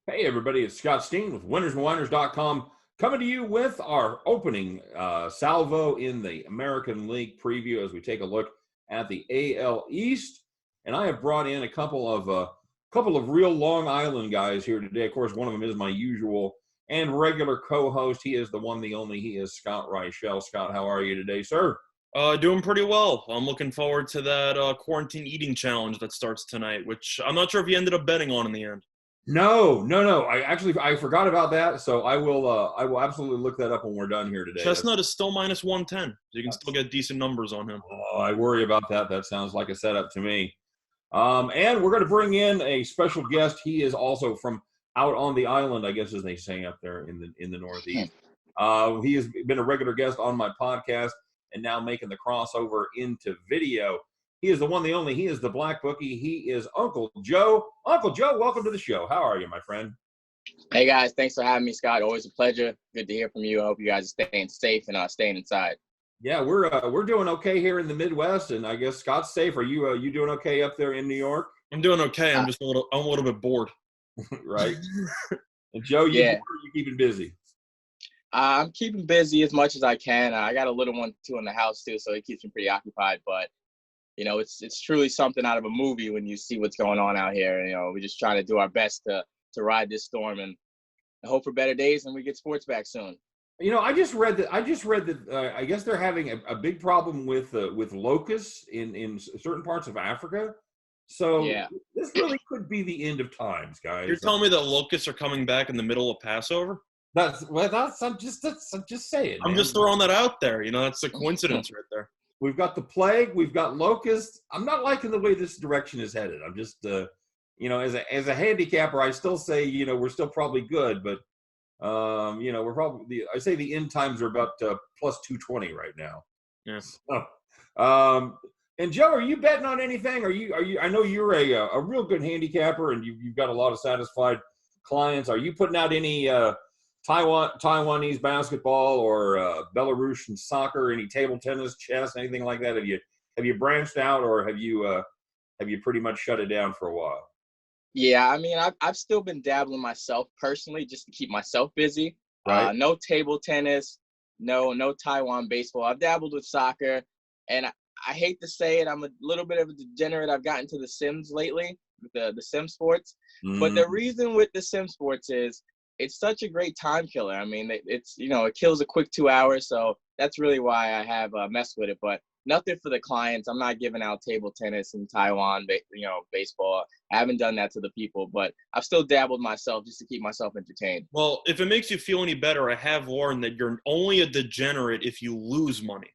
Hey, everybody, it's Scott Steehn with winnersandwhiners.com coming to you with our opening salvo in the American League preview as we take a look at the AL East. And I have brought in a couple of real Long Island guys here today. Of course, one of them is my usual and regular co-host. He is the one, the only. He is Scott Reichel. Scott, how are you today, sir? Doing pretty well. I'm looking forward to that quarantine eating challenge that starts tonight, which I'm not sure if you ended up betting on in the end. No. I forgot about that, so I will absolutely look that up when we're done here today. Chestnut is still minus 110. So you can still get decent numbers on him. Oh, I worry about that. That sounds like a setup to me. And we're going to bring in a special guest. He is also from out on the island, I guess, as they say up there in the Northeast. He has been a regular guest on my podcast and now making the crossover into video. He is the one, the only. He is the Black Bookie. He is Uncle Joe. Uncle Joe, welcome to the show. How are you, my friend? Hey, guys. Thanks for having me, Scott. Always a pleasure. Good to hear from you. I hope you guys are staying safe and staying inside. Yeah, we're doing okay here in the Midwest, and I guess Scott's safe. Are you doing okay up there in New York? I'm doing okay. I'm just a little bit bored. Right. And Joe, you keeping busy? I'm keeping busy as much as I can. I got a little one too in the house too, so it keeps me pretty occupied. But you know, it's truly something out of a movie when you see what's going on out here. You know, we're just trying to do our best to ride this storm and hope for better days, and we get sports back soon. You know, I just read that. I guess they're having a big problem with locusts in certain parts of Africa. So yeah, this really could be the end of times, guys. You're telling me that locusts are coming back in the middle of Passover? I'm just saying. I'm just throwing that out there. You know, that's a coincidence right there. We've got the plague. We've got locusts. I'm not liking the way this direction is headed. I'm just, you know, as a handicapper, I still say, you know, we're still probably good, but, you know, I say the end times are about plus 220 right now. Yes. And Joe, are you betting on anything? Are you? I know you're a real good handicapper, and you've got a lot of satisfied clients. Are you putting out any Taiwanese basketball or Belarusian soccer, any table tennis, chess, anything like that? Have you branched out, or have you pretty much shut it down for a while? Yeah, I mean, I've still been dabbling myself personally just to keep myself busy. Right. No table tennis, no Taiwan baseball. I've dabbled with soccer, and I hate to say it, I'm a little bit of a degenerate. I've gotten to the Sims lately, the Sim sports. But the reason with the Sim sports is it's such a great time killer. I mean, it's, you know, it kills a quick 2 hours. So that's really why I have messed with it. But nothing for the clients. I'm not giving out table tennis in Taiwan, you know, baseball. I haven't done that to the people, but I've still dabbled myself just to keep myself entertained. Well, if it makes you feel any better, I have learned that you're only a degenerate if you lose money.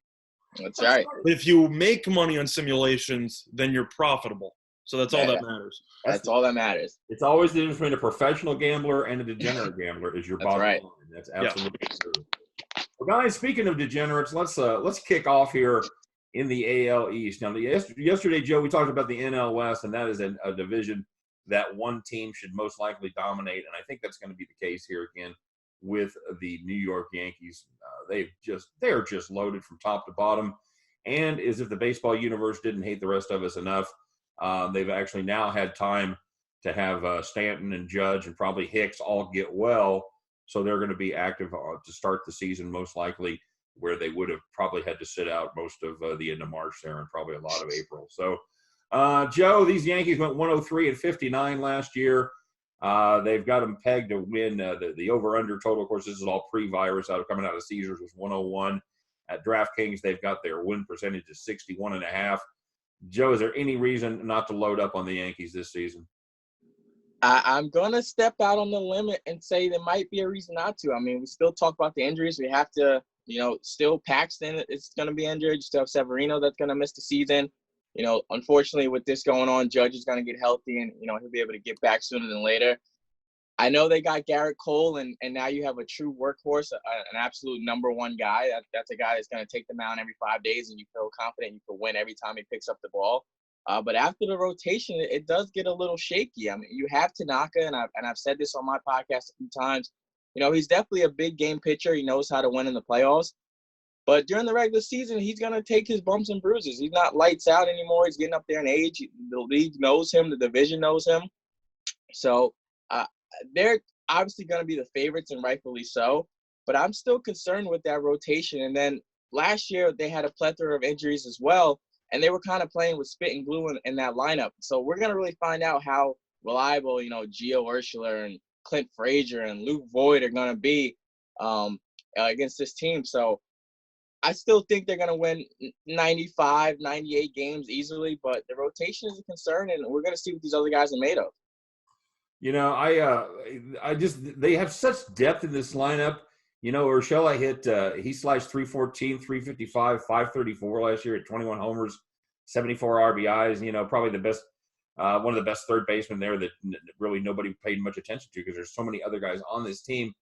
That's right. If you make money on simulations, then you're profitable. So that's all that matters. That's all that matters. It's always the difference between a professional gambler and a degenerate gambler is your bottom line. That's absolutely true. Well, guys, speaking of degenerates, let's kick off here in the AL East. Now, yesterday, Joe, we talked about the NL West, and that is a division that one team should most likely dominate, and I think that's going to be the case here again with the New York Yankees. They're just loaded from top to bottom, and as if the baseball universe didn't hate the rest of us enough, they've actually now had time to have Stanton and Judge and probably Hicks all get well, so they're going to be active to start the season most likely, where they would have probably had to sit out most of the end of March there and probably a lot of April. So, Joe, these Yankees went 103-59 last year. They've got them pegged to win the over-under total. Of course, this is all pre-virus coming out of Caesars was 101. At DraftKings, they've got their win percentage to 61.5. Joe, is there any reason not to load up on the Yankees this season? I'm going to step out on the limit and say there might be a reason not to. I mean, we still talk about the injuries. We have to, you know, still Paxton is going to be injured. You still have Severino that's going to miss the season. You know, unfortunately, with this going on, Judge is going to get healthy and, you know, he'll be able to get back sooner than later. I know they got Garrett Cole, and now you have a true workhorse, an absolute number one guy. That's a guy that's going to take the mound every 5 days, and you feel confident you can win every time he picks up the ball. But after the rotation, it does get a little shaky. I mean, you have Tanaka, and I've said this on my podcast a few times. You know, he's definitely a big game pitcher. He knows how to win in the playoffs. But during the regular season, he's going to take his bumps and bruises. He's not lights out anymore. He's getting up there in age. The league knows him. The division knows him. So they're obviously going to be the favorites, and rightfully so. But I'm still concerned with that rotation. And then last year they had a plethora of injuries as well, and they were kind of playing with spit and glue in that lineup. So we're going to really find out how reliable, Gio Urshela and Clint Frazier and Luke Voigt are going to be against this team. So I still think they're going to win 95, 98 games easily, but the rotation is a concern, and we're going to see what these other guys are made of. They have such depth in this lineup. Urshela he slashed 314, 355, 534 last year at 21 homers, 74 RBIs. Probably the best, one of the best third basemen there that really nobody paid much attention to because there's so many other guys on this team.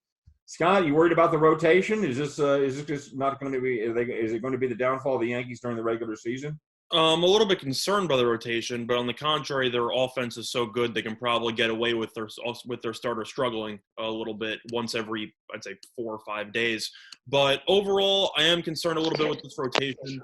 Scott, you worried about the rotation? Is this just not going to be? Is it going to be the downfall of the Yankees during the regular season? I'm a little bit concerned by the rotation, but on the contrary, their offense is so good they can probably get away with their starter struggling a little bit once every, I'd say, 4 or 5 days. But overall, I am concerned a little bit with this rotation.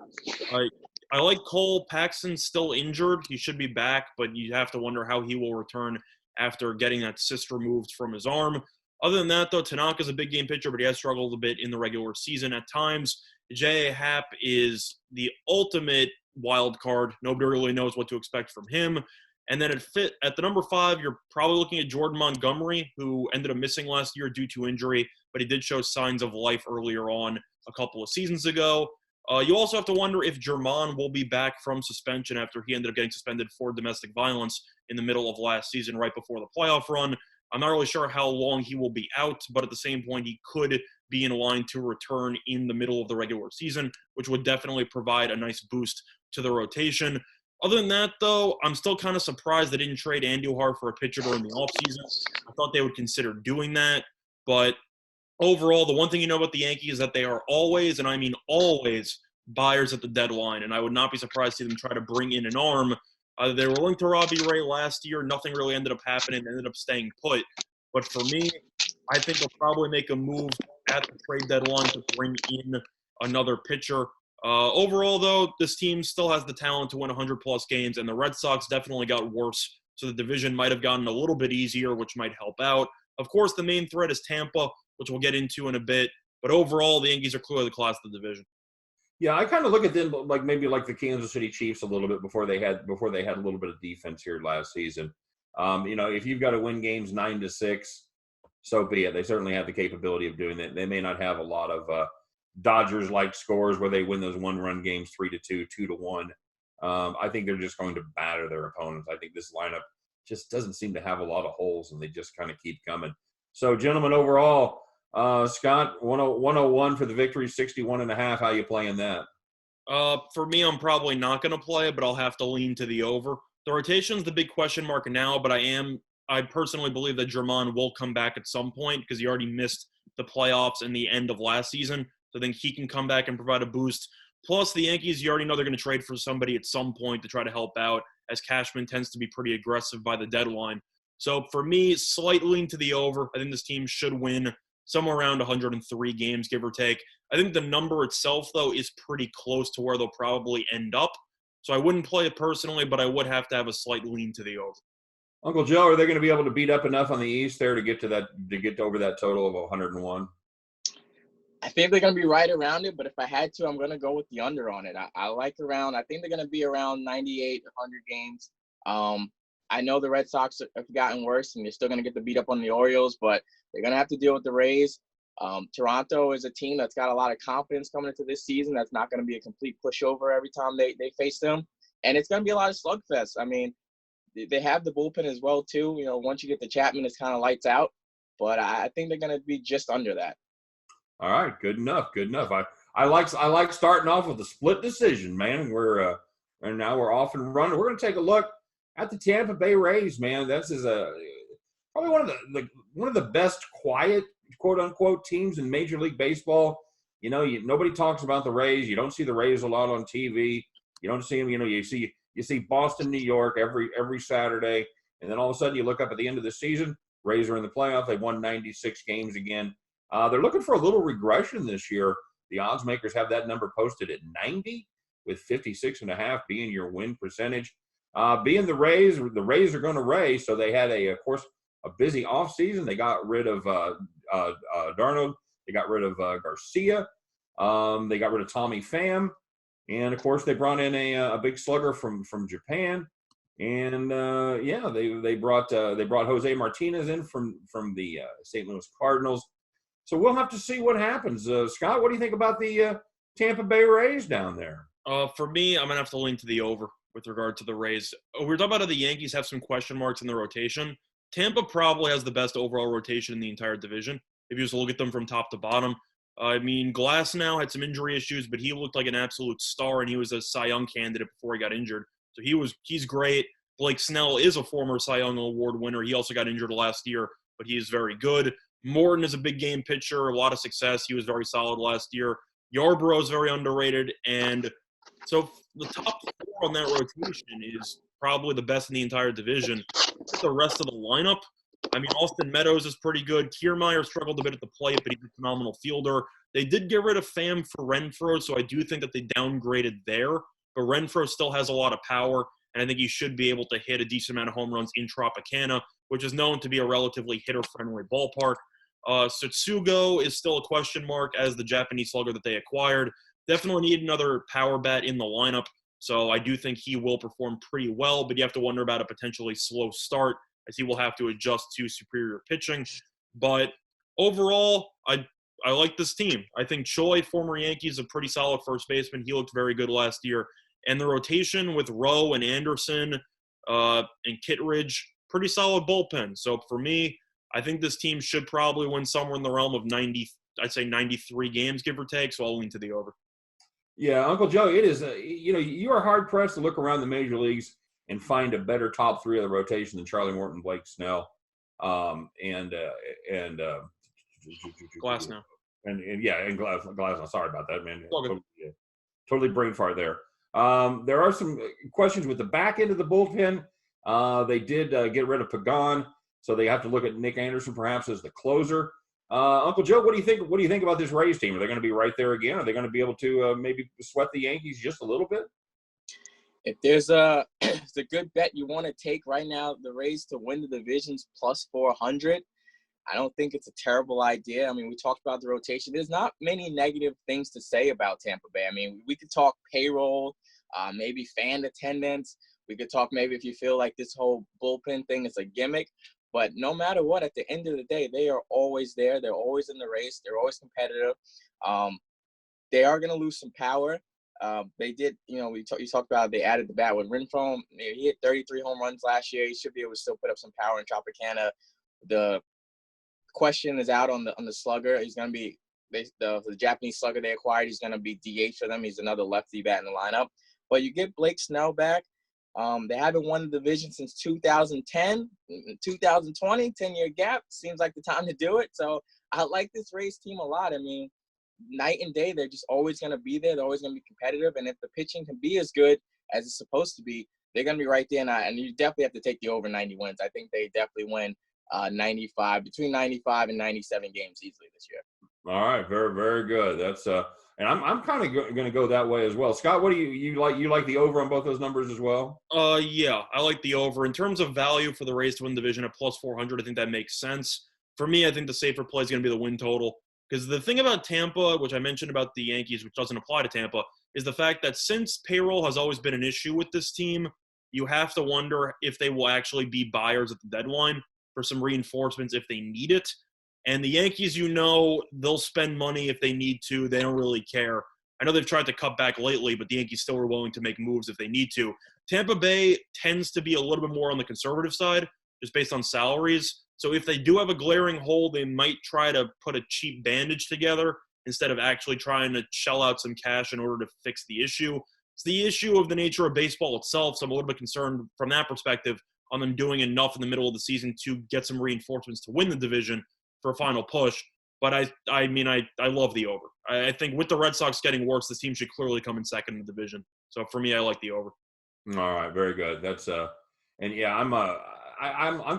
I like Cole. Paxton's still injured. He should be back, but you have to wonder how he will return after getting that cyst removed from his arm. Other than that, though, Tanaka's a big game pitcher, but he has struggled a bit in the regular season at times. J.A. Happ is the ultimate wild card. Nobody really knows what to expect from him. And then at the number 5, you're probably looking at Jordan Montgomery, who ended up missing last year due to injury, but he did show signs of life earlier on a couple of seasons ago. You also have to wonder if Germán will be back from suspension after he ended up getting suspended for domestic violence in the middle of last season, right before the playoff run. I'm not really sure how long he will be out, but at the same point, he could be in line to return in the middle of the regular season, which would definitely provide a nice boost to the rotation. Other than that, though, I'm still kind of surprised they didn't trade Andujar for a pitcher during the offseason. I thought they would consider doing that. But overall, the one thing you know about the Yankees is that they are always, and I mean always, buyers at the deadline. And I would not be surprised to see them try to bring in an arm. They were linked to Robbie Ray last year. Nothing really ended up happening. They ended up staying put. But for me, I think they'll probably make a move at the trade deadline to bring in another pitcher. Overall, though, this team still has the talent to win 100-plus games, and the Red Sox definitely got worse. So the division might have gotten a little bit easier, which might help out. Of course, the main threat is Tampa, which we'll get into in a bit. But overall, the Yankees are clearly the class of the division. Yeah, I kind of look at them maybe like the Kansas City Chiefs a little bit before they had a little bit of defense here last season. If you've got to win games 9-6, so be it. They certainly have the capability of doing that. They may not have a lot of Dodgers-like scores where they win those one-run games 3-2, 2-1. I think they're just going to batter their opponents. I think this lineup just doesn't seem to have a lot of holes, and they just kind of keep coming. So, gentlemen, overall, Scott, 101 for the victory, 61.5. How you playing that? For me, I'm probably not going to play it, but I'll have to lean to the over. The rotation's the big question mark now, but I personally believe that Germán will come back at some point because he already missed the playoffs and the end of last season. So I think he can come back and provide a boost. Plus, the Yankees, you already know they're going to trade for somebody at some point to try to help out, as Cashman tends to be pretty aggressive by the deadline. So for me, slight lean to the over. I think this team should win somewhere around 103 games, give or take. I think the number itself, though, is pretty close to where they'll probably end up. So I wouldn't play it personally, but I would have to have a slight lean to the over. Uncle Joe, are they going to be able to beat up enough on the East there to get over that total of 101? I think they're going to be right around it, but if I had to, I'm going to go with the under on it. I think they're going to be around 98, 100 games. I know the Red Sox have gotten worse, and they're still going to get the beat up on the Orioles, but they're going to have to deal with the Rays. Toronto is a team that's got a lot of confidence coming into this season. That's not going to be a complete pushover every time they face them. And it's going to be a lot of slugfest. I mean, they have the bullpen as well, too. Once you get the Chapman, it's kind of lights out. But I think they're going to be just under that. All right, good enough. I like starting off with a split decision, man. And now we're off and running. We're going to take a look at the Tampa Bay Rays, man. This is probably one of the best quiet, quote unquote, teams in Major League Baseball. Nobody talks about the Rays. You don't see the Rays a lot on TV. You don't see them. You see Boston, New York every Saturday, and then all of a sudden you look up at the end of the season. Rays are in the playoffs. They won 96 games again. They're looking for a little regression this year. The odds makers have that number posted at 90, with 56.5 being your win percentage. Being the Rays are going to raise, so they had a busy offseason. They got rid of Darnold. They got rid of Garcia. They got rid of Tommy Pham. And, of course, they brought in a big slugger from Japan. And, they brought Jose Martinez in from the St. Louis Cardinals. So we'll have to see what happens. Scott, what do you think about the Tampa Bay Rays down there? For me, I'm going to have to lean to the over with regard to the Rays. We were talking about how the Yankees have some question marks in the rotation. Tampa probably has the best overall rotation in the entire division, if you just look at them from top to bottom. I mean, Glasnow had some injury issues, but he looked like an absolute star, and he was a Cy Young candidate before he got injured. So he's great. Blake Snell is a former Cy Young Award winner. He also got injured last year, but he is very good. Morton is a big game pitcher, a lot of success. He was very solid last year. Yarbrough is very underrated. And so the top four on that rotation is probably the best in the entire division. The rest of the lineup, I mean, Austin Meadows is pretty good. Kiermaier struggled a bit at the plate, but he's a phenomenal fielder. They did get rid of Pham for Renfroe, so I do think that they downgraded there. But Renfroe still has a lot of power, and I think he should be able to hit a decent amount of home runs in Tropicana, which is known to be a relatively hitter-friendly ballpark. Satsugo is still a question mark as the Japanese slugger that they acquired. Definitely need another power bat in the lineup, so I do think he will perform pretty well, but you have to wonder about a potentially slow start as he will have to adjust to superior pitching. But overall, I like this team. I think Choi, former Yankee, is a pretty solid first baseman. He looked very good last year. And the rotation with Rowe and Anderson and Kittredge, pretty solid bullpen. So for me, I think this team should probably win somewhere in the realm of 90, I'd say 93 games, give or take, so I'll lean to the over. Yeah, Uncle Joe, it is, you are hard-pressed to look around the major leagues and find a better top three of the rotation than Charlie Morton, Blake Snell, and Glasnow. And Glasnow. Sorry about that, man. Okay. Totally brain fart there. There are some questions with the back end of the bullpen. They did get rid of Pagan, so they have to look at Nick Anderson perhaps as the closer. Uncle Joe, what do you think? What do you think about this Rays team? Are they going to be right there again? Are they going to be able to maybe sweat the Yankees just a little bit? If there's it's a good bet you want to take right now, the Rays to win the division's plus 400. I don't think it's a terrible idea. I mean, we talked about the rotation. There's not many negative things to say about Tampa Bay. I mean, we could talk payroll, maybe fan attendance. We could talk maybe if you feel like this whole bullpen thing is a gimmick. But no matter what, at the end of the day, they are always there. They're always in the race. They're always competitive. They are going to lose some power. They did, you talked about they added the bat with Renfroe. He hit 33 home runs last year. He should be able to still put up some power in Tropicana. The question is out on the slugger. He's going to be the Japanese slugger they acquired. He's going to be DH for them. He's another lefty bat in the lineup. But you get Blake Snell back. They haven't won the division since 2010, 2020, 10-year gap. Seems like the time to do it. So I like this Rays team a lot. I mean, night and day, they're just always going to be there. They're always going to be competitive. And if the pitching can be as good as it's supposed to be, they're going to be right there. And you definitely have to take the over 90 wins. I think they definitely win between 95 and 97 games easily this year. All right. Very, very good. That's and I'm kind of going to go that way as well. Scott, what do you like? You like the over on both those numbers as well? Yeah, I like the over. In terms of value for the Rays to win the division at plus 400, I think that makes sense. For me, I think the safer play is going to be the win total. Because the thing about Tampa, which I mentioned about the Yankees, which doesn't apply to Tampa, is the fact that since payroll has always been an issue with this team, you have to wonder if they will actually be buyers at the deadline for some reinforcements if they need it. And the Yankees, they'll spend money if they need to. They don't really care. I know they've tried to cut back lately, but the Yankees still are willing to make moves if they need to. Tampa Bay tends to be a little bit more on the conservative side, just based on salaries. So if they do have a glaring hole, they might try to put a cheap bandage together instead of actually trying to shell out some cash in order to fix the issue. It's the issue of the nature of baseball itself, so I'm a little bit concerned from that perspective on them doing enough in the middle of the season to get some reinforcements to win the division for a final push. But I mean, I love the over. I think with the Red Sox getting worse, this team should clearly come in second in the division. So for me, I like the over. All right, very good. That's and yeah, I'm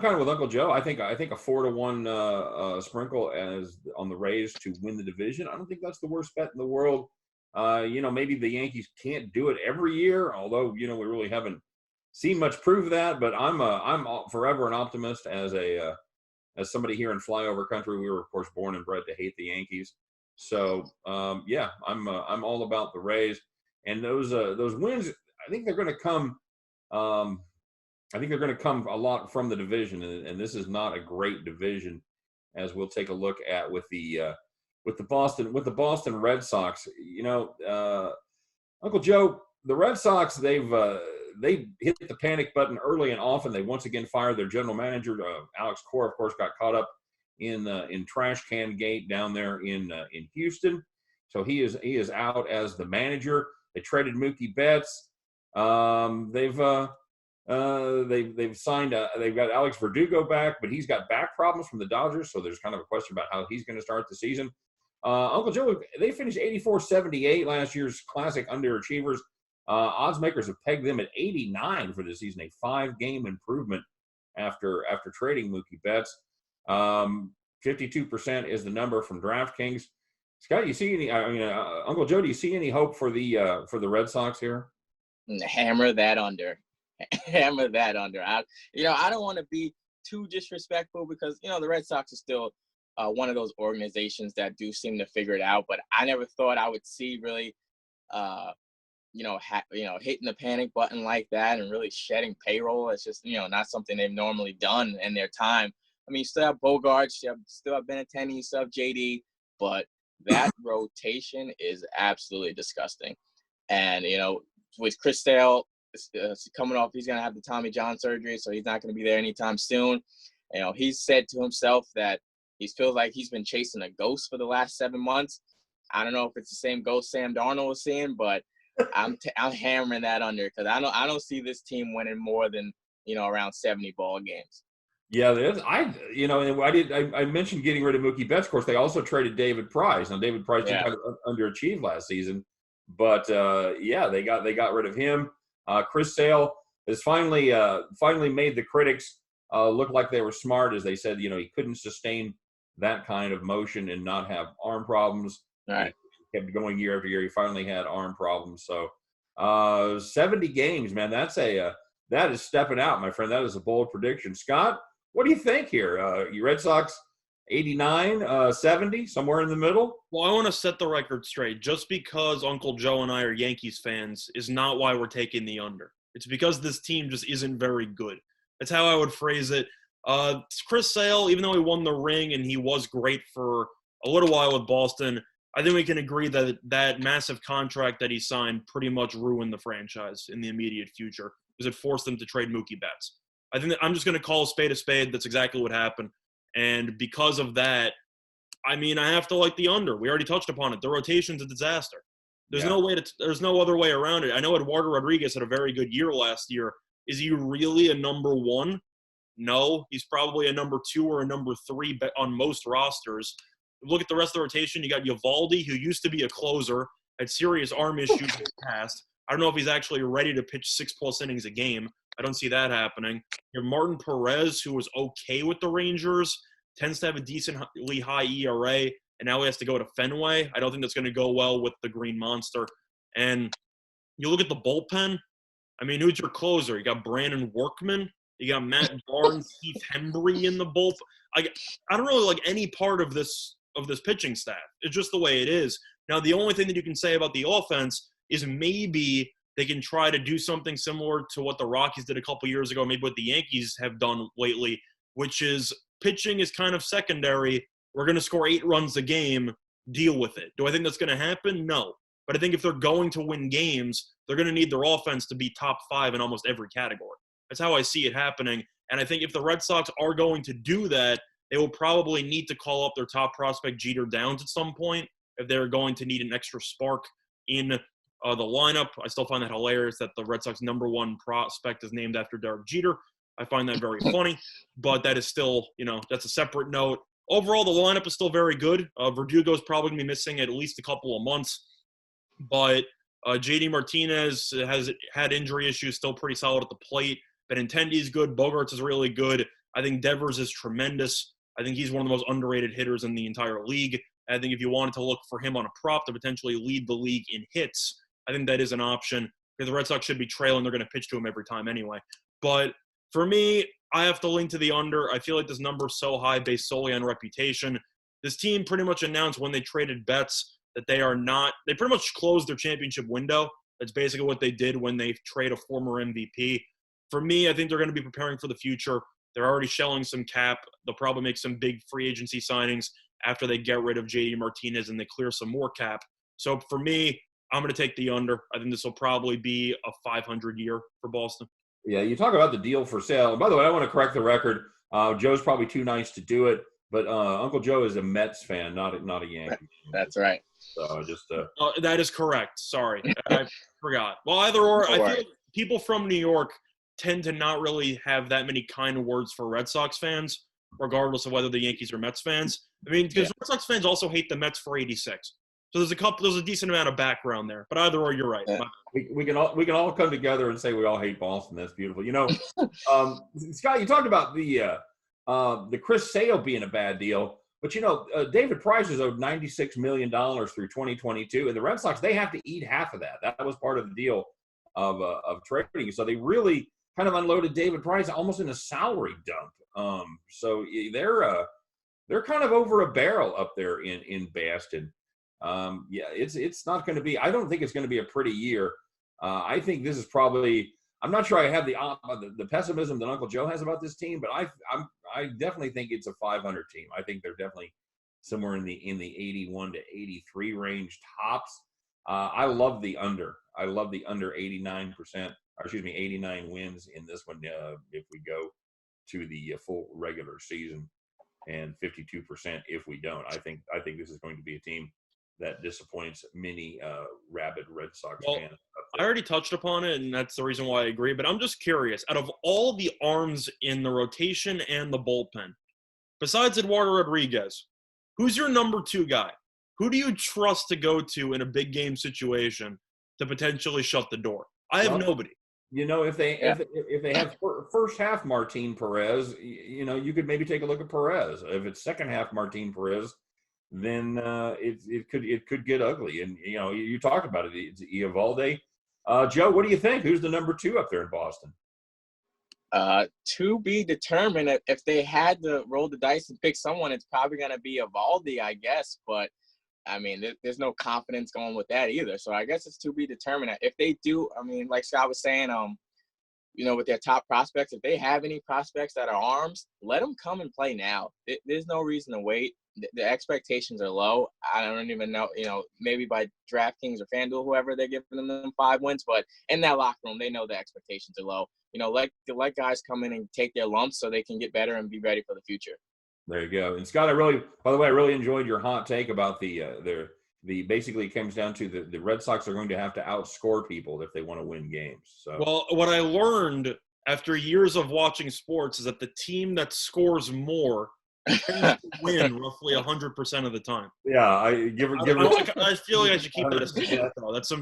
kind of with Uncle Joe. I think a 4-1 sprinkle as on the Rays to win the division. I don't think that's the worst bet in the world. Maybe the Yankees can't do it every year, although we really haven't seen much proof of that. But I'm forever an optimist as a as somebody here in flyover country, we were of course born and bred to hate the Yankees. So yeah, I'm all about the Rays, and those wins. I think they're going to come. I think they're going to come a lot from the division, and this is not a great division, as we'll take a look at with the Boston Red Sox. You know, Uncle Joe, the Red Sox, they hit the panic button early and often. They once again fired their general manager. Alex Cora, of course, got caught up in trash can gate down there in Houston, so he is out as the manager. They traded Mookie Betts. They've signed they've got Alex Verdugo back, but he's got back problems from the Dodgers, so there's kind of a question about how he's going to start the season. Uncle Joe, they finished 84-78, last year's classic underachievers. Odds makers have pegged them at 89 for the season, a 5-game improvement after trading Mookie Betts. 52% is the number from DraftKings. Scott, you see any? Uncle Joe, do you see any hope for the Red Sox here? Hammer that under. Hammer that under. I don't want to be too disrespectful because, the Red Sox are still one of those organizations that do seem to figure it out. But I never thought I would see really, hitting the panic button like that and really shedding payroll. It's just, not something they've normally done in their time. I mean, you still have Bogarts, you still have Benintendi, you still have JD, but that rotation is absolutely disgusting. And, with Chris Sale coming off, he's going to have the Tommy John surgery, so he's not going to be there anytime soon. He's said to himself that he feels like he's been chasing a ghost for the last 7 months. I don't know if it's the same ghost Sam Darnold was seeing, but I'm hammering that under because I don't see this team winning more than around 70 ball games. Yeah, I mentioned getting rid of Mookie Betts. Of course, they also traded David Price. Now, David Price kind of underachieved last season, but they got rid of him. Chris Sale has finally made the critics look like they were smart, as they said. He couldn't sustain that kind of motion and not have arm problems. Right. He kept going year after year. He finally had arm problems. So 70 games, man. That is stepping out, my friend. That is a bold prediction. Scott, what do you think here? You Red Sox 89, 70, somewhere in the middle? Well, I want to set the record straight. Just because Uncle Joe and I are Yankees fans is not why we're taking the under. It's because this team just isn't very good. That's how I would phrase it. Chris Sale, even though he won the ring and he was great for a little while with Boston, I think we can agree that that massive contract that he signed pretty much ruined the franchise in the immediate future because it forced them to trade Mookie Betts. I think that I'm just going to call a spade a spade. That's exactly what happened. And because of that, I have to like the under. We already touched upon it. The rotation's a disaster. There's no other way around it. I know Eduardo Rodriguez had a very good year last year. Is he really a number one? No. He's probably a number 2 or a number 3 on most rosters. Look at the rest of the rotation. You got Eovaldi, who used to be a closer, had serious arm issues in the past. I don't know if he's actually ready to pitch 6+ innings a game. I don't see that happening. You have Martin Perez, who was okay with the Rangers, tends to have a decently high ERA, and now he has to go to Fenway. I don't think that's going to go well with the Green Monster. And you look at the bullpen. Who's your closer? You got Brandon Workman. You got Matt Barnes, Keith Hembry in the bullpen. I don't really like any part of this pitching staff. It's just the way it is. Now, the only thing that you can say about the offense is maybe they can try to do something similar to what the Rockies did a couple years ago, maybe what the Yankees have done lately, which is pitching is kind of secondary. We're going to score 8 runs a game. Deal with it. Do I think that's going to happen? No. But I think if they're going to win games, they're going to need their offense to be top 5 in almost every category. That's how I see it happening. And I think if the Red Sox are going to do that, they will probably need to call up their top prospect, Jeter Downs, at some point if they're going to need an extra spark in the lineup. I still find that hilarious that the Red Sox number 1 prospect is named after Derek Jeter. I find that very funny, but that is still, that's a separate note. Overall, the lineup is still very good. Verdugo is probably going to be missing at least a couple of months, but JD Martinez has had injury issues, still pretty solid at the plate. Benintendi is good. Bogarts is really good. I think Devers is tremendous. I think he's one of the most underrated hitters in the entire league. I think if you wanted to look for him on a prop to potentially lead the league in hits, I think that is an option because the Red Sox should be trailing. They're going to pitch to him every time anyway. But for me, I have to lean to the under. I feel like this number is so high based solely on reputation. This team pretty much announced when they traded Betts that they pretty much closed their championship window. That's basically what they did when they trade a former MVP. For me, I think they're going to be preparing for the future. They're already shelling some cap. They'll probably make some big free agency signings after they get rid of J.D. Martinez and they clear some more cap. So for me, I'm going to take the under. I think this will probably be a 500 year for Boston. Yeah, you talk about the deal for sale. And by the way, I want to correct the record. Joe's probably too nice to do it, but Uncle Joe is a Mets fan, not a Yankee. That's right. So just that is correct. Sorry, I forgot. Well, either or. I feel like people from New York tend to not really have that many kind words for Red Sox fans, regardless of whether the Yankees or Mets fans. I mean, because Red Sox fans also hate the Mets for '86. So there's a decent amount of background there. But either or, you're right. Yeah. We can all come together and say we all hate Boston. That's beautiful. You know, Scott, you talked about the Chris Sale being a bad deal, but you know, David Price is owed $96 million through 2022, and the Red Sox, they have to eat half of that. That was part of the deal of trading. So they really kind of unloaded David Price almost in a salary dump. So they're kind of over a barrel up there in Boston. It's not going to be. I don't think it's going to be a pretty year. I think this is probably. I'm not sure I have the pessimism that Uncle Joe has about this team, but I definitely think it's a 500 team. I think they're definitely somewhere in the 81 to 83 range tops. I love the under. I love the under 89%. Or excuse me, 89 wins in this one. If we go to the full regular season, and 52% if we don't. I think this is going to be a team that disappoints many rabid Red Sox fans. I already touched upon it, and that's the reason why I agree. But I'm just curious, out of all the arms in the rotation and the bullpen, besides Eduardo Rodriguez, who's your number 2 guy? Who do you trust to go to in a big game situation to potentially shut the door? I have nobody. You know, if they have first half Martin Perez, you know, you could maybe take a look at Perez. If it's second half Martin Perez, then it could get ugly. And you know, you talked about it. It's Eovaldi. Joe, what do you think? Who's the number 2 up there in Boston? To be determined. If they had to roll the dice and pick someone, it's probably going to be Eovaldi, I guess. But I mean, there's no confidence going with that either. So I guess it's to be determined. If they do, I mean, like Scott was saying, you know, with their top prospects, if they have any prospects that are arms, let them come and play now. There's no reason to wait. The expectations are low. I don't even know, you know, maybe by DraftKings or FanDuel, whoever, they're giving them 5 wins. But in that locker room, they know the expectations are low. You know, let guys come in and take their lumps so they can get better and be ready for the future. There you go. And Scott, by the way, I really enjoyed your hot take about the basically it comes down to the Red Sox are going to have to outscore people if they want to win games. So, well, what I learned after years of watching sports is that the team that scores more tends to win roughly 100% of the time. Yeah, I feel like I should keep that a secret.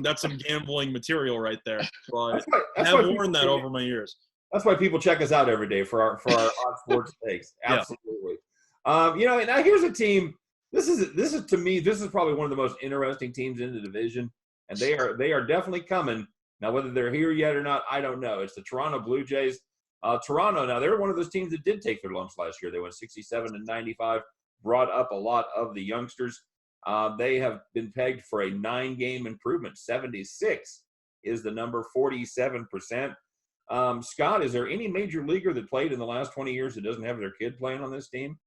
That's some gambling material right there. But I have learned that over my years. That's why people check us out every day for our odd sports takes. Absolutely. You know, now here's a team. This is to me, this is probably one of the most interesting teams in the division, and they are definitely coming. Now, whether they're here yet or not, I don't know. It's the Toronto Blue Jays. Toronto, now they're one of those teams that did take their lumps last year. They went 67-95, brought up a lot of the youngsters. They have been pegged for a 9-game improvement. 76 is the number, 47%. Scott, is there any major leaguer that played in the last 20 years that doesn't have their kid playing on this team?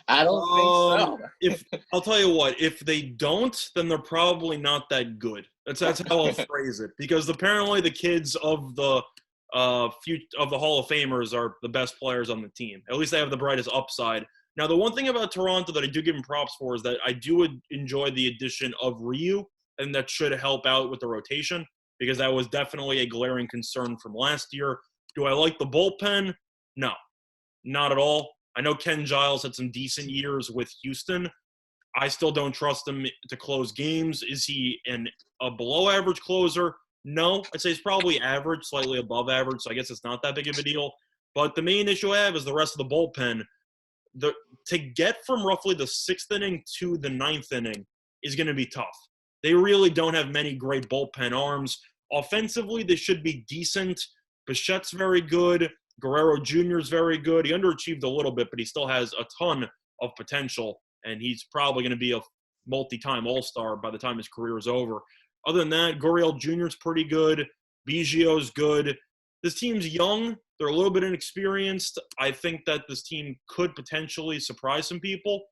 I don't think so. I'll tell you what, if they don't, then they're probably not that good. That's how I'll phrase it. Because apparently the kids of the Hall of Famers are the best players on the team. At least they have the brightest upside. Now, the one thing about Toronto that I do give them props for is that I do enjoy the addition of Ryu, and that should help out with the rotation, because that was definitely a glaring concern from last year. Do I like the bullpen? No, not at all. I know Ken Giles had some decent years with Houston. I still don't trust him to close games. Is he a below-average closer? No. I'd say he's probably average, slightly above average, so I guess it's not that big of a deal. But the main issue I have is the rest of the bullpen. To get from roughly the 6th inning to the 9th inning is going to be tough. They really don't have many great bullpen arms. Offensively, they should be decent. Bichette's very good. Guerrero Jr. is very good. He underachieved a little bit, but he still has a ton of potential, and he's probably going to be a multi-time All-Star by the time his career is over. Other than that, Gurriel Jr. is pretty good. Biggio's good. This team's young. They're a little bit inexperienced. I think that this team could potentially surprise some people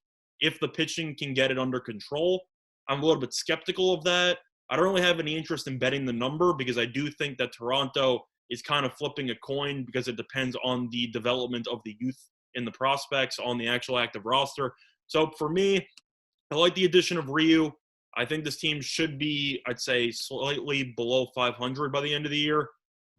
if the pitching can get it under control. I'm a little bit skeptical of that. I don't really have any interest in betting the number because I do think that Toronto is kind of flipping a coin because it depends on the development of the youth in the prospects on the actual active roster. So for me, I like the addition of Ryu. I think this team should be, I'd say, slightly below 500 by the end of the year.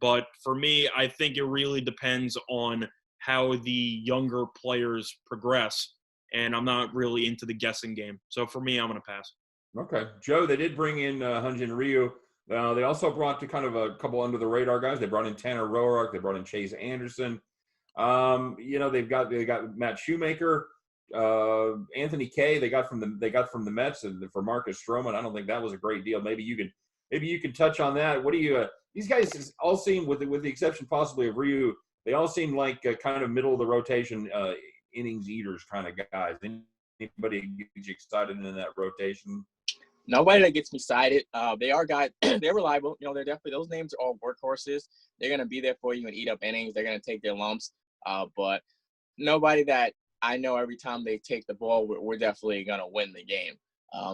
But for me, I think it really depends on how the younger players progress. And I'm not really into the guessing game. So for me, I'm going to pass. Okay. Joe, they did bring in Hyun-Jin Ryu. They also brought to kind of a couple under-the-radar guys. They brought in Tanner Roark. They brought in Chase Anderson. They got Matt Shoemaker. Anthony Kay they got from the Mets, and for Marcus Stroman, I don't think that was a great deal. Maybe you can touch on that. What do you? These guys all seem, with the exception possibly of Ryu, they all seem like kind of middle of the rotation innings eaters kind of guys. Anybody gets you excited in that rotation? Nobody that gets me excited. They are guys. They're reliable. They're definitely, those names are all workhorses. They're gonna be there for you and eat up innings. They're gonna take their lumps. But nobody that I know every time they take the ball, we're definitely going to win the game.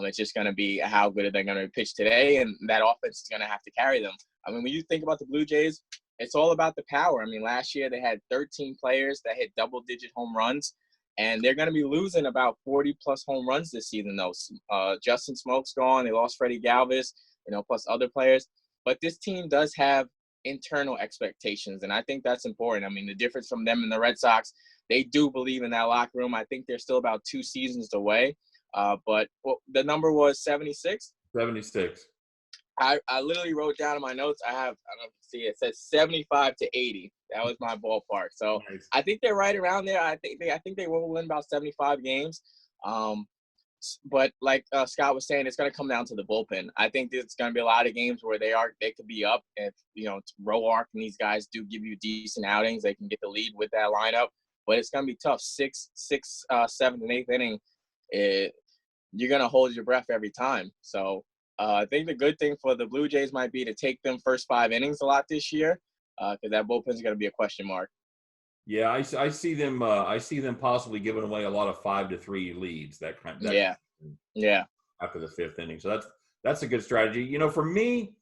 It's just going to be how good are they going to pitch today, and that offense is going to have to carry them. I mean, when you think about the Blue Jays, it's all about the power. I mean, last year they had 13 players that hit double-digit home runs, and they're going to be losing about 40-plus home runs this season, though. Justin Smoke's gone. They lost Freddie Galvis, plus other players. But this team does have internal expectations, and I think that's important. I mean, the difference from them and the Red Sox, they do believe in that locker room. I think they're still about 2 seasons away. But the number was 76? 76. I literally wrote down in my notes, I don't see it says 75 to 80. That was my ballpark. So nice. I think they're right around there. I think they will win about 75 games. But like Scott was saying, it's going to come down to the bullpen. I think there's going to be a lot of games where they could be up. If, Roark and these guys do give you decent outings, they can get the lead with that lineup. But it's going to be tough. 6th, 7th, and 8th inning, you're going to hold your breath every time. So I think the good thing for the Blue Jays might be to take them first 5 innings a lot this year, because that bullpen is going to be a question mark. Yeah, I see them. I see them possibly giving away a lot of 5-3 leads. Yeah. After the 5th inning, so that's a good strategy. For me,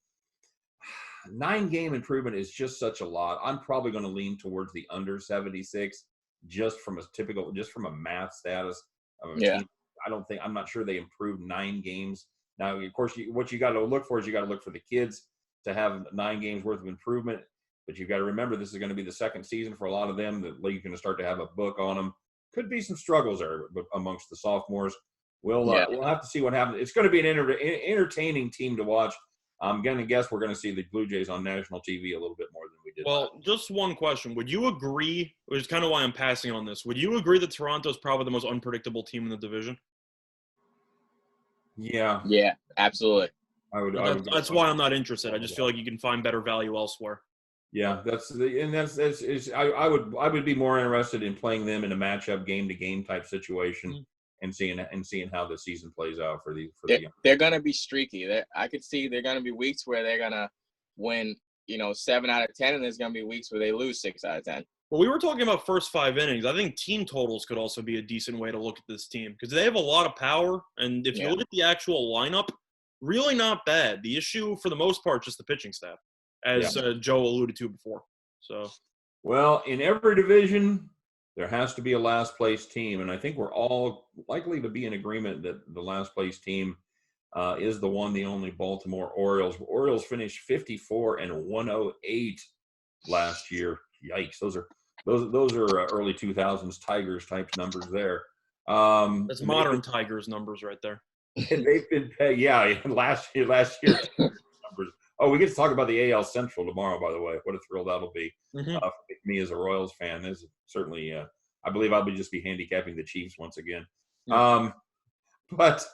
9-game improvement is just such a lot. I'm probably going to lean towards the under 76. Just from a math status of a team. I'm not sure they improved 9 games. Now, of course, what you got to look for is you got to look for the kids to have 9 games worth of improvement. But you've got to remember this is going to be the second season for a lot of them. The league's going to start to have a book on them. Could be some struggles there amongst the sophomores. We'll have to see what happens. It's going to be an entertaining team to watch. I'm going to guess we're going to see the Blue Jays on national TV a little bit more than we did. Well, just one question. Would you agree, which is kind of why I'm passing on this, would you agree that Toronto's probably the most unpredictable team in the division? Yeah. Yeah, absolutely. That's why I'm not interested. I just feel like you can find better value elsewhere. Yeah, I would be more interested in playing them in a matchup game-to-game type situation. Mm-hmm. And seeing how the season plays out for the they're gonna be streaky. I could see they're gonna be weeks where they're gonna win, 7 out of 10, and there's gonna be weeks where they lose 6 out of 10. Well, we were talking about first 5 innings. I think team totals could also be a decent way to look at this team because they have a lot of power, and if you look at the actual lineup, really not bad. The issue for the most part just the pitching staff, as Joe alluded to before. So, well, in every division, there has to be a last place team, and I think we're all likely to be in agreement that the last place team is the only Baltimore Orioles. Orioles finished 54-108 last year. Yikes! Those are early 2000s Tigers type numbers there. That's modern Tigers numbers right there. They've been last year numbers. Oh, we get to talk about the AL Central tomorrow, by the way. What a thrill that'll be for me as a Royals fan. This is certainly, I believe I'll just be handicapping the Chiefs once again. But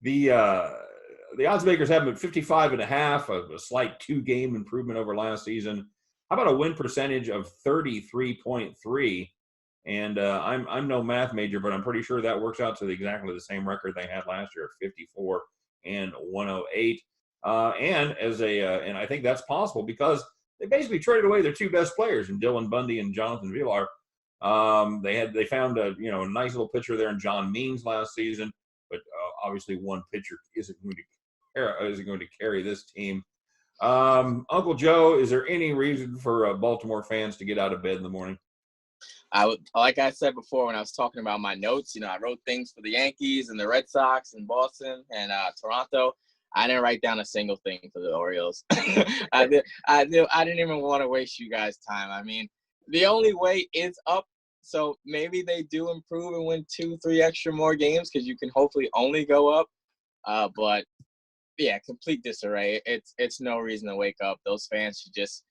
the odds makers have them at 55.5, a slight 2-game improvement over last season. How about a win percentage of 33.3? And I'm no math major, but I'm pretty sure that works out to exactly the same record they had last year, 54 and 108. And I think that's possible because they basically traded away their two best players in Dylan Bundy and Jonathan Villar. They found a nice little pitcher there in John Means last season, but obviously one pitcher isn't going to carry this team. Uncle Joe, is there any reason for Baltimore fans to get out of bed in the morning? Like I said before when I was talking about my notes, I wrote things for the Yankees and the Red Sox and Boston and Toronto. I didn't write down a single thing for the Orioles. I didn't even want to waste you guys' time. I mean, the only way is up. So maybe they do improve and win 2-3 extra more games because you can hopefully only go up. But yeah, complete disarray. It's no reason to wake up. Those fans should just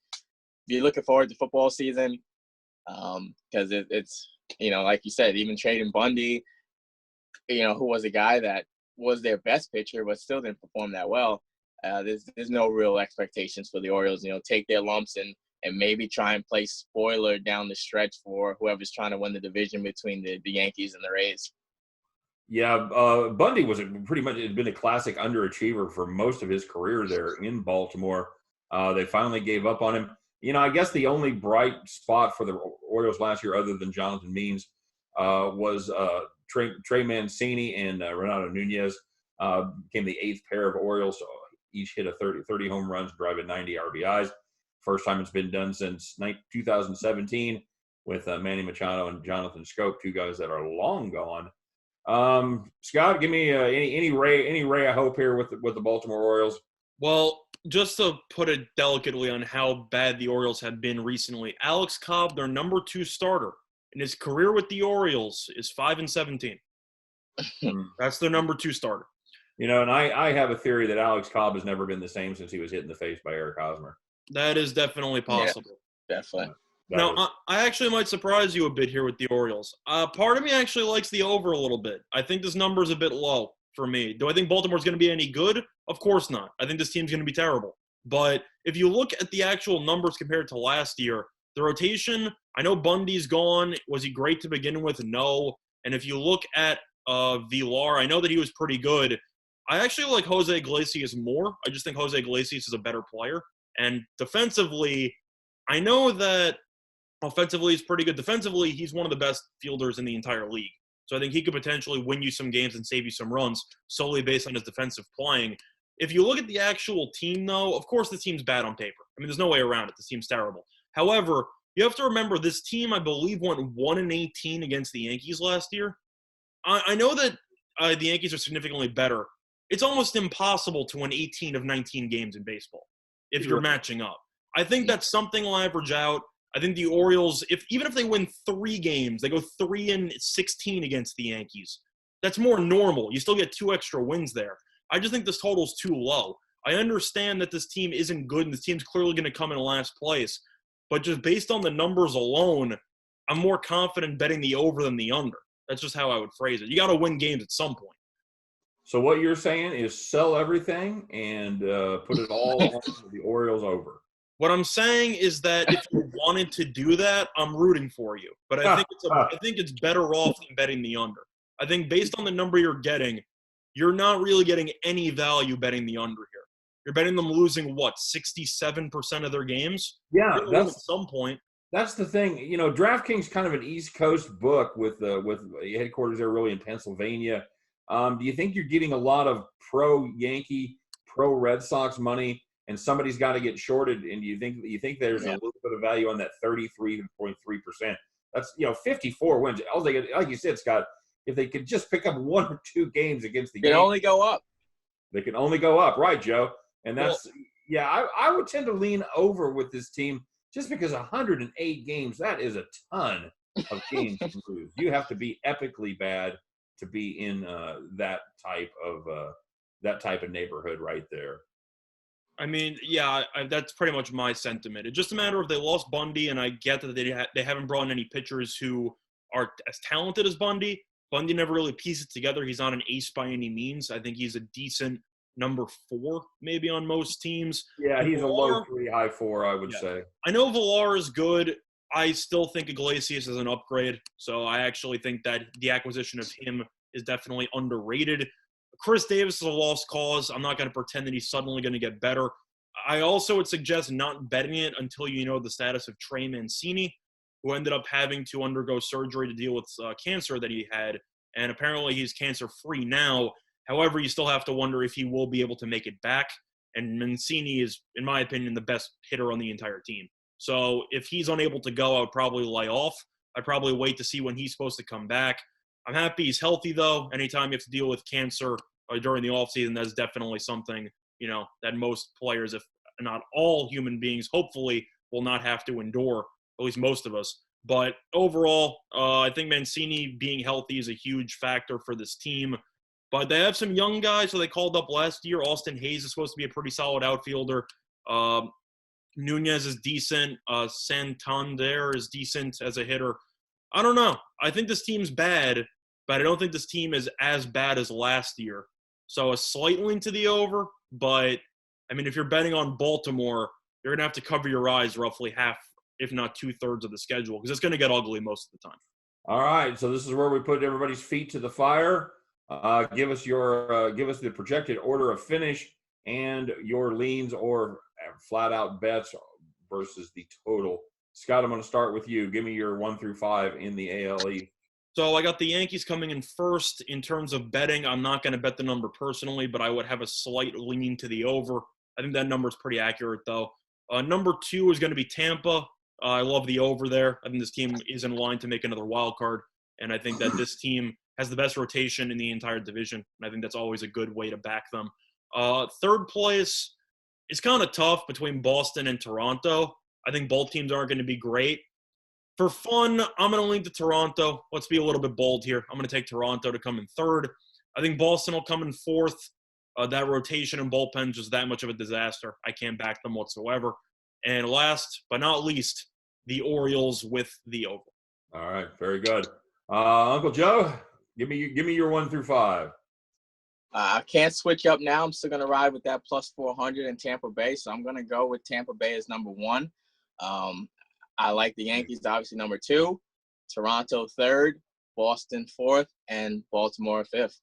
be looking forward to football season. Because it's like you said, even trading Bundy, who was a guy that was their best pitcher but still didn't perform that well. There's no real expectations for the Orioles. Take their lumps and maybe try and play spoiler down the stretch for whoever's trying to win the division between the Yankees and the Rays. Yeah, Bundy was pretty much had been a classic underachiever for most of his career there in Baltimore. They finally gave up on him. I guess the only bright spot for the Orioles last year, other than Jonathan Means, was Trey Mancini and Renato Nunez. Became the eighth pair of Orioles. So each hit a 30 home runs, driving 90 RBIs. First time it's been done since 2017 with Manny Machado and Jonathan Scope, two guys that are long gone. Scott, give me any ray of hope here with the Baltimore Orioles. Well, just to put it delicately on how bad the Orioles have been recently, Alex Cobb, their number 2 starter in his career with the Orioles, is 5-17. That's their number 2 starter. And I have a theory that Alex Cobb has never been the same since he was hit in the face by Eric Hosmer. That is definitely possible. Yeah, definitely. Now, I actually might surprise you a bit here with the Orioles. Part of me actually likes the over a little bit. I think this number is a bit low for me. Do I think Baltimore's going to be any good? Of course not. I think this team's going to be terrible. But if you look at the actual numbers compared to last year, the rotation, I know Bundy's gone. Was he great to begin with? No. And if you look at Villar, I know that he was pretty good. I actually like Jose Iglesias more. I just think Jose Iglesias is a better player. And defensively, I know that offensively he's pretty good. Defensively, he's one of the best fielders in the entire league. So I think he could potentially win you some games and save you some runs solely based on his defensive playing. If you look at the actual team, though, of course the team's bad on paper. I mean, there's no way around it. This team's terrible. However, you have to remember this team, I believe, went 1-18 against the Yankees last year. I know that the Yankees are significantly better. It's almost impossible to win 18 of 19 games in baseball if you're matching up. I think that's something will average out. I think the Orioles, even if they win 3 games, they go 3-16 against the Yankees. That's more normal. You still get 2 extra wins there. I just think this total's too low. I understand that this team isn't good and this team's clearly going to come in last place. But just based on the numbers alone, I'm more confident betting the over than the under. That's just how I would phrase it. You got to win games at some point. So what you're saying is sell everything and put it all on the Orioles over. What I'm saying is that if you wanted to do that, I'm rooting for you. But I think it's better off than betting the under. I think based on the number you're getting, you're not really getting any value betting the under here. You're betting them losing, 67% of their games? Yeah, that's at some point. That's the thing. DraftKings kind of an East Coast book with headquarters there really in Pennsylvania. Do you think you're getting a lot of pro-Yankee, pro-Red Sox money, and somebody's got to get shorted? And you think there's a little bit of value on that 33.3%? That's 54 wins. All they get, like you said, Scott, if they could just pick up 1 or 2 games against the Yankees, can only go up. They can only go up, right, Joe? And that's I would tend to lean over with this team just because 108 games, that is a ton of games to lose. You have to be epically bad to be in that type of neighborhood right there. I mean, yeah, that's pretty much my sentiment. It's just a matter of they lost Bundy, and I get that they haven't brought in any pitchers who are as talented as Bundy. Bundy never really pieced it together. He's not an ace by any means. I think he's a decent number 4 maybe on most teams. Yeah, he's a low Villar, 3, high 4, I would say. I know Villar is good. I still think Iglesias is an upgrade, so I actually think that the acquisition of him is definitely underrated. Chris Davis is a lost cause. I'm not going to pretend that he's suddenly going to get better. I also would suggest not betting it until you know the status of Trey Mancini, who ended up having to undergo surgery to deal with cancer that he had, and apparently he's cancer-free now. However, you still have to wonder if he will be able to make it back, and Mancini is, in my opinion, the best hitter on the entire team. So if he's unable to go, I would probably lay off. I'd probably wait to see when he's supposed to come back. I'm happy he's healthy, though. Anytime you have to deal with cancer during the offseason, that's definitely something, that most players, if not all human beings, hopefully will not have to endure, at least most of us. But overall, I think Mancini being healthy is a huge factor for this team. But they have some young guys who they called up last year. Austin Hayes is supposed to be a pretty solid outfielder. Nunez is decent. Santander is decent as a hitter. I don't know. I think this team's bad, but I don't think this team is as bad as last year. So a slight lean to the over, but, if you're betting on Baltimore, you're going to have to cover your eyes roughly half, if not 2/3 of the schedule, because it's going to get ugly most of the time. All right, so this is where we put everybody's feet to the fire. Give us the projected order of finish and your leans or flat out bets versus the total. Scott, I'm going to start with you. Give me your 1 through 5 in the ALE. So I got the Yankees coming in first. In terms of betting, I'm not going to bet the number personally, but I would have a slight lean to the over. I think that number is pretty accurate, though. Number 2 is going to be Tampa. I love the over there. I think this team is in line to make another wild card, and I think that this team has the best rotation in the entire division, and I think that's always a good way to back them. Third place, it's kind of tough between Boston and Toronto. I think both teams aren't going to be great. For fun, I'm going to lean to Toronto. Let's be a little bit bold here. I'm going to take Toronto to come in third. I think Boston will come in fourth. That rotation and bullpen is that much of a disaster. I can't back them whatsoever. And last but not least, the Orioles with the over. All right, very good. Uncle Joe, give me your 1 through 5. I can't switch up now. I'm still going to ride with that plus 400 in Tampa Bay, so I'm going to go with Tampa Bay as number 1. I like the Yankees, obviously, number 2, Toronto 3rd, Boston 4th, and Baltimore 5th.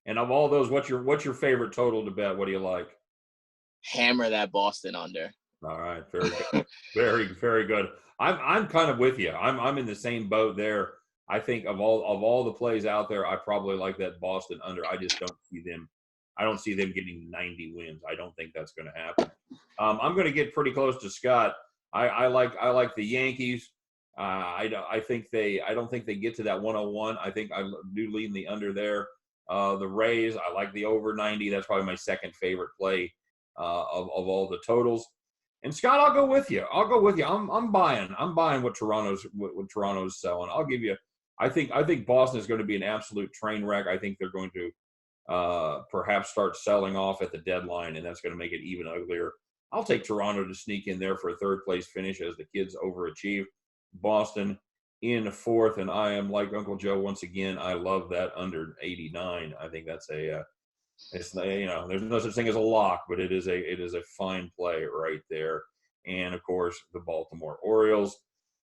And of all those, what's your favorite total to bet? What do you like? Hammer that Boston under. All right, very good. Very, very good. I'm kind of with you. I'm in the same boat there. I think of all the plays out there, I probably like that Boston under. I just don't see them. I don't see them getting 90 wins. I don't think that's going to happen. I'm going to get pretty close to Scott. I like the Yankees. I don't think they get to that 101. I think I do lean the under there. The Rays, I like the over 90. That's probably my second favorite play of all the totals. And Scott, I'll go with you. I'm buying what Toronto's selling. I'll give you. I think Boston is going to be an absolute train wreck. I think they're going to perhaps start selling off at the deadline, and that's going to make it even uglier. I'll take Toronto to sneak in there for a third place finish as the kids overachieve. Boston in fourth, and I am like Uncle Joe once again. I love that under 89. I think that's there's no such thing as a lock, but it is a fine play right there. And of course, the Baltimore Orioles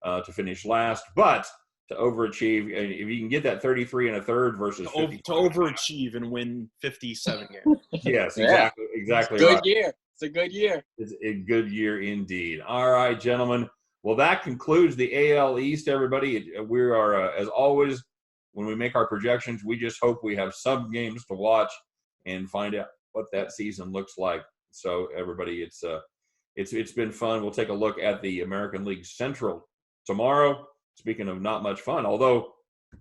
to finish last, but to overachieve. If you can get that 33 1/3 versus to overachieve and win 57 games. Yes, exactly. Good year. It's a good year. It's a good year indeed. All right, gentlemen. Well, that concludes the AL East, everybody. We are, as always, when we make our projections, we just hope we have some games to watch and find out what that season looks like. So, everybody, it's been fun. We'll take a look at the American League Central tomorrow. Speaking of not much fun, although it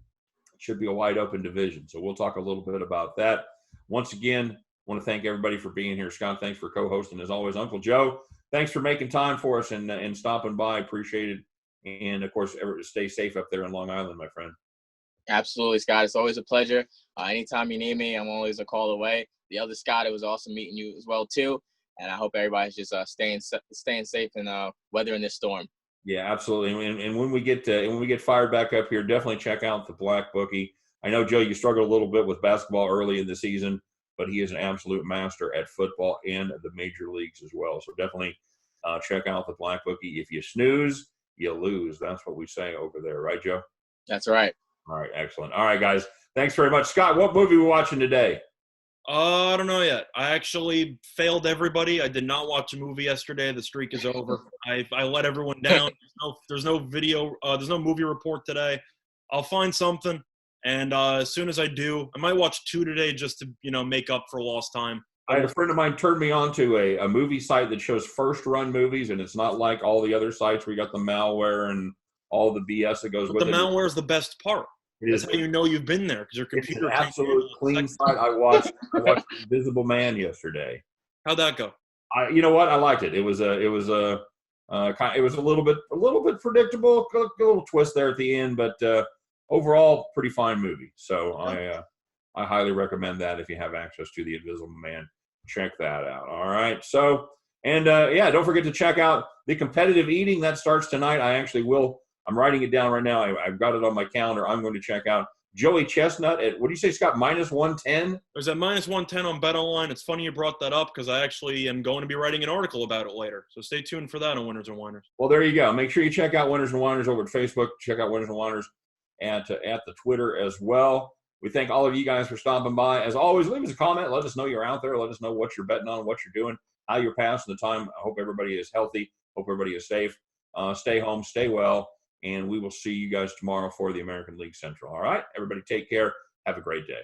should be a wide open division. So we'll talk a little bit about that. Once again, I want to thank everybody for being here. Scott, thanks for co-hosting as always. Uncle Joe, thanks for making time for us and stopping by. Appreciate it. And of course, stay safe up there in Long Island, my friend. Absolutely, Scott. It's always a pleasure. Anytime you need me, I'm always a call away. The other Scott, it was awesome meeting you as well too. And I hope everybody's just staying safe and weathering this storm. Yeah, absolutely. And when we get fired back up here, definitely check out the Black Bookie. I know, Joe, you struggled a little bit with basketball early in the season. but he is an absolute master at football and the major leagues as well. So definitely check out the Black Bookie. If you snooze, you lose. That's what we say over there. Right, Joe? That's right. All right, excellent. All right, guys. Thanks very much. Scott, what movie are we watching today? I don't know yet. I actually failed everybody. I did not watch a movie yesterday. The streak is over. I let everyone down. There's no video. There's no movie report today. I'll find something, and as soon as I do, I might watch 2 today just to make up for lost time. I had a friend of mine turned me on to a movie site that shows first-run movies, and it's not like all the other sites where you got the malware and all the BS that goes with it. The malware is the best part. That's how you know you've been there, because your computer. It's an absolute clean site. I watched Invisible Man yesterday. How'd that go? You know what? I liked it. It was a little bit predictable, a little twist there at the end, but overall, pretty fine movie. So I highly recommend that if you have access to the Invisible Man. Check that out. All right. So, and don't forget to check out the competitive eating that starts tonight. I'm writing it down right now. I've got it on my calendar. I'm going to check out Joey Chestnut at, what do you say, Scott, -110? There's at -110 on BetOnline. It's funny you brought that up because I actually am going to be writing an article about it later. So stay tuned for that on Winners and Whiners. Well, there you go. Make sure you check out Winners and Whiners over at Facebook. Check out Winners and Whiners at the Twitter as well. We thank all of you guys for stopping by. As always, leave us a comment. Let us know you're out there. Let us know what you're betting on, what you're doing, how you're passing the time. I hope everybody is healthy. Hope everybody is safe. Stay home. Stay well. And we will see you guys tomorrow for the American League Central. All right? Everybody take care. Have a great day.